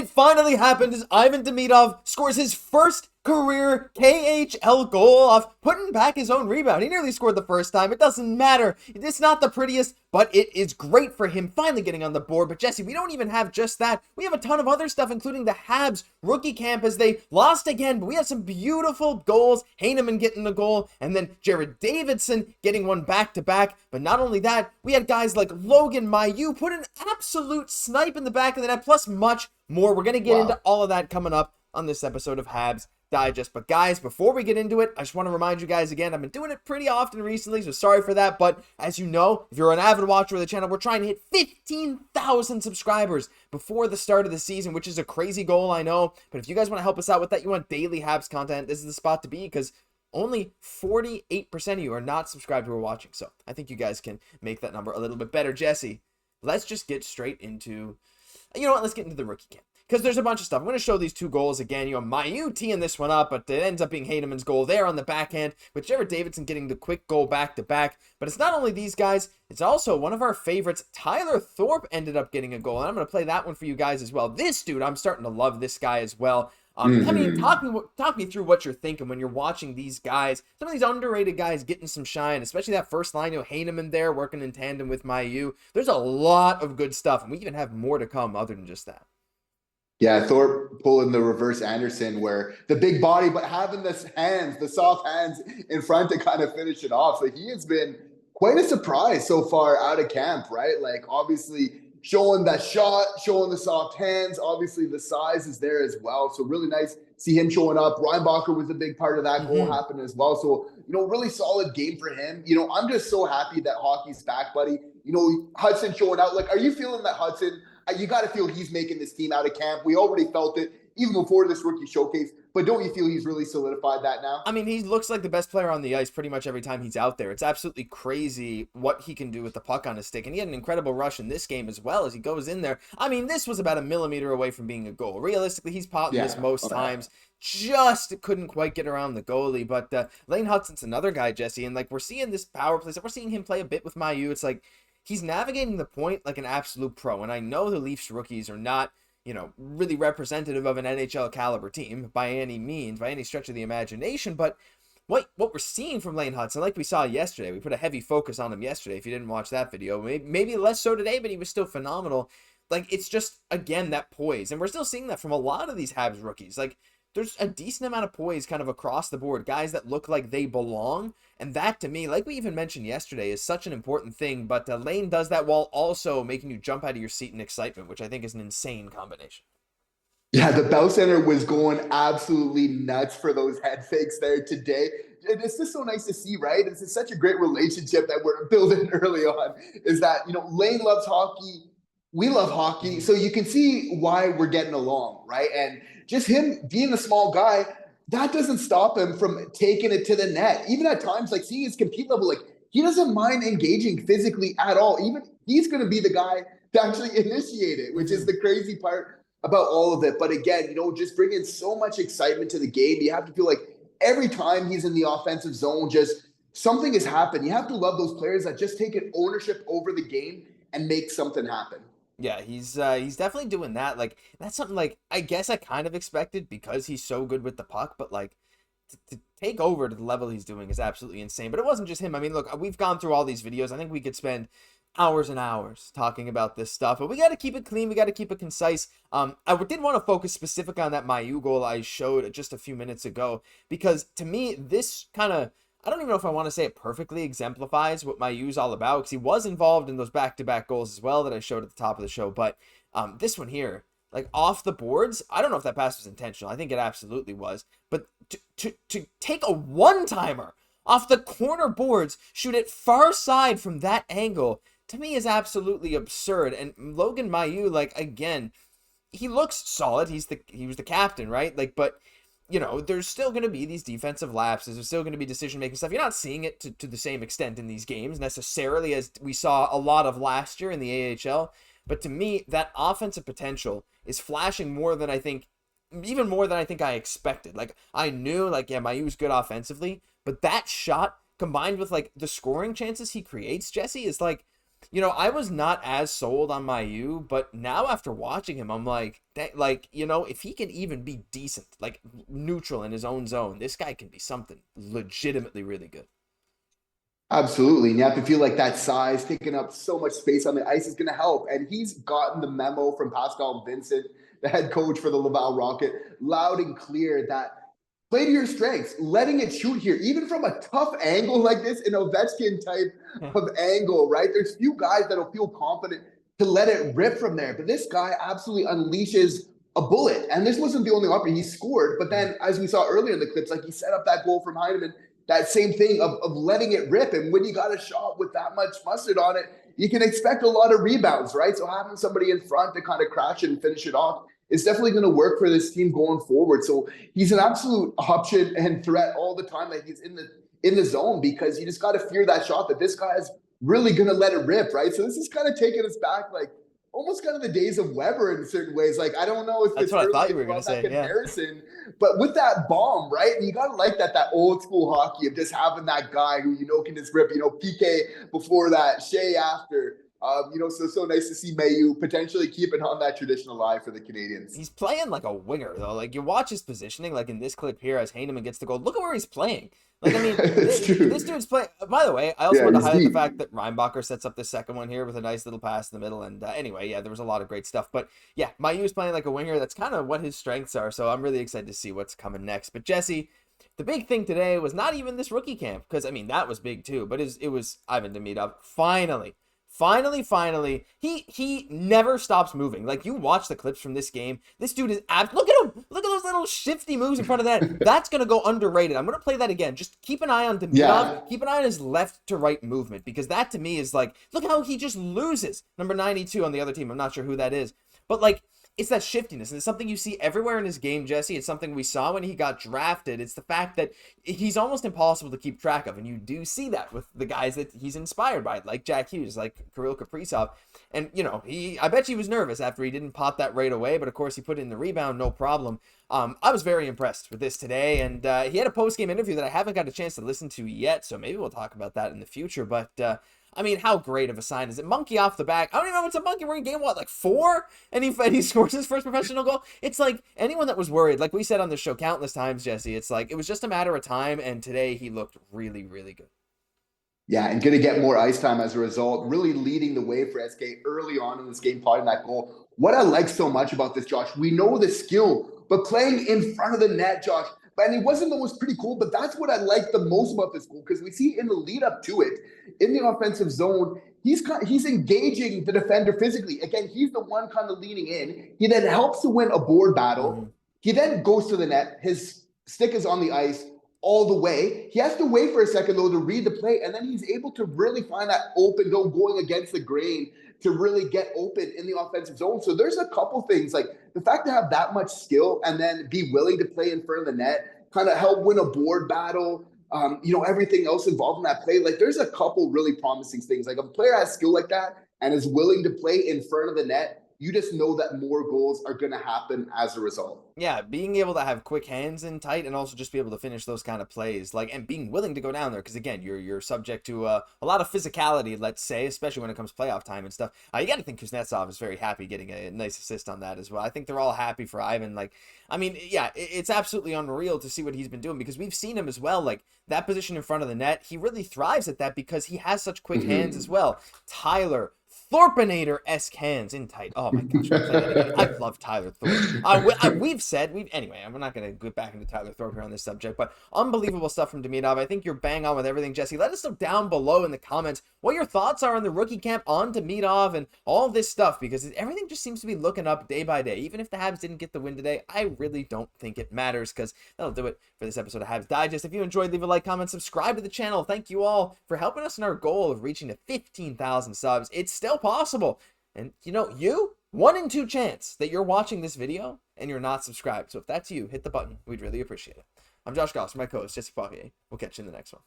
It finally happened as Ivan Demidov scores his first career KHL goal off putting back his own rebound. He nearly scored the first time. It doesn't matter. It's not the prettiest, but it is great for him finally getting on the board. But Jesse, we don't even have just that. We have a ton of other stuff, including the Habs rookie camp as they lost again. But we have some beautiful goals. Heineman getting the goal, and then Jared Davidson getting one back-to-back. But not only that, we had guys like Logan Mailloux put an absolute snipe in the back of the net, plus much more. We're going to get into all of that coming up on this episode of Habs Digest. But guys, before we get into it, I just want to remind you guys again, I've been doing it pretty often recently, so sorry for that. But as you know, if you're an avid watcher of the channel, we're trying to hit 15,000 subscribers before the start of the season, which is a crazy goal, I know. But if you guys want to help us out with that, you want daily Habs content, this is the spot to be, because only 48% of you are not subscribed who are watching. So I think you guys can make that number a little bit better. Jesse, let's just get straight into, you know what, let's get into the rookie camp, because there's a bunch of stuff. I'm going to show these two goals again. You know, Mailloux teeing this one up, but it ends up being Heineman's goal there on the backhand, with Jared Davidson getting the quick goal back-to-back. But it's not only these guys, it's also one of our favorites. Tyler Thorpe ended up getting a goal, and I'm going to play that one for you guys as well. This dude, I'm starting to love this guy as well. I mean, talk me through what you're thinking when you're watching these guys, some of these underrated guys getting some shine, especially that first line, you know, Heineman there working in tandem with Mailloux. There's a lot of good stuff, and we even have more to come other than just that. Yeah, Thorpe pulling the reverse Anderson, where the big body, but having the hands, the soft hands in front to kind of finish it off. So he has been quite a surprise so far out of camp, right? Like, obviously showing that shot, showing the soft hands. Obviously the size is there as well. So really nice to see him showing up. Reinbacher was a big part of that goal happening as well. So, you know, really solid game for him. You know, I'm just so happy that hockey's back, buddy. You know, Hutson showing out. Like, are you feeling that Hutson, you got to feel he's making this team out of camp? We already felt it even before this rookie showcase, but don't you feel he's really solidified that now? I mean, he looks like the best player on the ice pretty much every time he's out there. It's absolutely crazy what he can do with the puck on his stick, and he had an incredible rush in this game as well as he goes in there. I mean, this was about a millimeter away from being a goal. Realistically, he's potting this most times. Just couldn't quite get around the goalie. But Lane Hutson's another guy, Jesse, and like, we're seeing this power play. So we're seeing him play a bit with Mailloux. It's like he's navigating the point like an absolute pro. And I know the Leafs rookies are not, you know, really representative of an NHL caliber team by any means, by any stretch of the imagination. But what we're seeing from Lane Hutson, like we saw yesterday, we put a heavy focus on him yesterday. If you didn't watch that video, maybe less so today, but he was still phenomenal. Like, it's just, again, that poise. And we're still seeing that from a lot of these Habs rookies. Like, there's a decent amount of poise kind of across the board, guys that look like they belong. And that, to me, like we even mentioned yesterday, is such an important thing. But Lane does that while also making you jump out of your seat in excitement, which I think is an insane combination. Yeah, the Bell Center was going absolutely nuts for those head fakes there today. And it's just so nice to see, right? It's just such a great relationship that we're building early on, is that, you know, Lane loves hockey. We love hockey. So you can see why we're getting along, right? And just him being a small guy, that doesn't stop him from taking it to the net. Even at times, like, seeing his compete level, like, he doesn't mind engaging physically at all. Even he's going to be the guy to actually initiate it, which is the crazy part about all of it. But again, you know, just bringing so much excitement to the game. You have to feel like every time he's in the offensive zone, just something has happened. You have to love those players that just take an ownership over the game and make something happen. Yeah, he's definitely doing that. Like, that's something, like, I guess I kind of expected because he's so good with the puck, but like to take over to the level he's doing is absolutely insane. But it wasn't just him. I mean, look, we've gone through all these videos. I think we could spend hours and hours talking about this stuff, but we got to keep it clean. We got to keep it concise. I did want to focus specific on that Mailloux goal I showed just a few minutes ago, because to me, this kind of, I don't even know if I want to say it perfectly exemplifies what Mailloux's all about, because he was involved in those back-to-back goals as well that I showed at the top of the show. But this one here, like, off the boards, I don't know if that pass was intentional. I think it absolutely was. But to take a one-timer off the corner boards, shoot it far side from that angle, to me is absolutely absurd. And Logan Mailloux, like, again, he looks solid. He was the captain, right? Like, but you know, there's still going to be these defensive lapses. There's still going to be decision-making stuff. You're not seeing it to the same extent in these games necessarily as we saw a lot of last year in the AHL. But to me, that offensive potential is flashing more than I think, even more than I think I expected. Like, I knew, like, yeah, Mailloux was good offensively, but that shot combined with, like, the scoring chances he creates, Jesse, is like, You know, I was not as sold on Mailloux, but now after watching him, I'm like, you know, if he can even be decent, like neutral in his own zone, this guy can be something legitimately really good. Absolutely. And you have to feel like that size, taking up so much space on the ice is going to help. And he's gotten the memo from Pascal Vincent, the head coach for the Laval Rocket, loud and clear that play to your strengths, letting it shoot here, even from a tough angle like this, an Ovechkin type of angle, right? There's few guys that'll feel confident to let it rip from there. But this guy absolutely unleashes a bullet. And this wasn't the only option. He scored. But then, as we saw earlier in the clips, like he set up that goal from Heineman, that same thing of letting it rip. And when you got a shot with that much mustard on it, you can expect a lot of rebounds, right? So having somebody in front to kind of crash it and finish it off is definitely going to work for this team going forward. So he's an absolute option and threat all the time that he's in the zone, because you just got to fear that shot that this guy is really going to let it rip, right? So this is kind of taking us back, like almost kind of the days of Weber in certain ways. Like, I don't know if that's it's what I thought you were going to say, comparison, but with that bomb, right? And you got to like that old school hockey of just having that guy who, you know, can just rip, you know, PK before that, Shea after. You know, so nice to see Mailloux potentially keeping on that tradition alive for the Canadiens. He's playing like a winger, though. Like, you watch his positioning, like in this clip here, as Heineman gets the goal. Look at where he's playing. Like, I mean, this dude's playing. By the way, I also want to highlight the fact that Reinbacher sets up this second one here with a nice little pass in the middle. And anyway, yeah, there was a lot of great stuff. But yeah, Mailloux's playing like a winger. That's kind of what his strengths are. So I'm really excited to see what's coming next. But Jesse, the big thing today was not even this rookie camp, because I mean that was big too. But it was Ivan Demidov Finally, he never stops moving. Like, you watch the clips from this game, this dude is look at him. Look at those little shifty moves in front of that. That's going to go underrated. I'm going to play that again. Just keep an eye on Demidov. Yeah. Keep an eye on his left to right movement, because that to me is like, look how he just loses. Number 92 on the other team. I'm not sure who that is. But like, it's that shiftiness, and it's something you see everywhere in his game, Jesse. It's something we saw when he got drafted. It's the fact that he's almost impossible to keep track of, and you do see that with the guys that he's inspired by, like Jack Hughes, like Kirill Kaprizov. And, you know, I bet he was nervous after he didn't pop that right away, but of course he put in the rebound, no problem. I was very impressed with this today, and he had a post-game interview that I haven't got a chance to listen to yet, so maybe we'll talk about that in the future, but I mean, how great of a sign is it? Monkey off the back. I don't even know if it's a monkey. We're in game, what, like 4? And he scores his first professional goal. It's like, anyone that was worried, like we said on the show countless times, Jesse, it's like, it was just a matter of time, and today he looked really, really good. Yeah, and going to get more ice time as a result, really leading the way for SK early on in this game, plotting that goal. What I like so much about this, Josh, we know the skill, but playing in front of the net, Josh, and it wasn't always pretty cool, but that's what I like the most about this goal, because we see in the lead up to it, in the offensive zone, he's engaging the defender physically. Again, he's the one kind of leaning in. He then helps to win a board battle. Mm-hmm. He then goes to the net. His stick is on the ice all the way. He has to wait for a second, though, to read the play, and then he's able to really find that open goal going against the grain to really get open in the offensive zone. So there's a couple things, like the fact to have that much skill and then be willing to play in front of the net, kind of help win a board battle, you know, everything else involved in that play. Like, there's a couple really promising things. Like, if a player has skill like that and is willing to play in front of the net, you just know that more goals are going to happen as a result. Yeah, being able to have quick hands in tight, and also just be able to finish those kind of plays, like, and being willing to go down there, because again, you're subject to a lot of physicality, let's say, especially when it comes playoff time and stuff. You got to think Kuznetsov is very happy getting a nice assist on that as well. I think they're all happy for Ivan. Like, I mean, yeah, it's absolutely unreal to see what he's been doing, because we've seen him as well. Like, that position in front of the net, he really thrives at that because he has such quick hands as well. Tyler Thorpenator-esque hands in tight. Oh my gosh, I love Tyler Thorpe. We've said, anyway, I'm not going to get back into Tyler Thorpe here on this subject, but unbelievable stuff from Demidov. I think you're bang on with everything, Jesse. Let us know down below in the comments what your thoughts are on the rookie camp, on Demidov, and all this stuff, because everything just seems to be looking up day by day. Even if the Habs didn't get the win today, I really don't think it matters, because that'll do it for this episode of Habs Digest. If you enjoyed, leave a like, comment, subscribe to the channel. Thank you all for helping us in our goal of reaching to 15,000 subs. It's still possible. And you know, 1 in 2 chance that you're watching this video and you're not subscribed. So if that's you, hit the button. We'd really appreciate it. I'm Josh Gosse, my co-host Jesse Poirier. We'll catch you in the next one.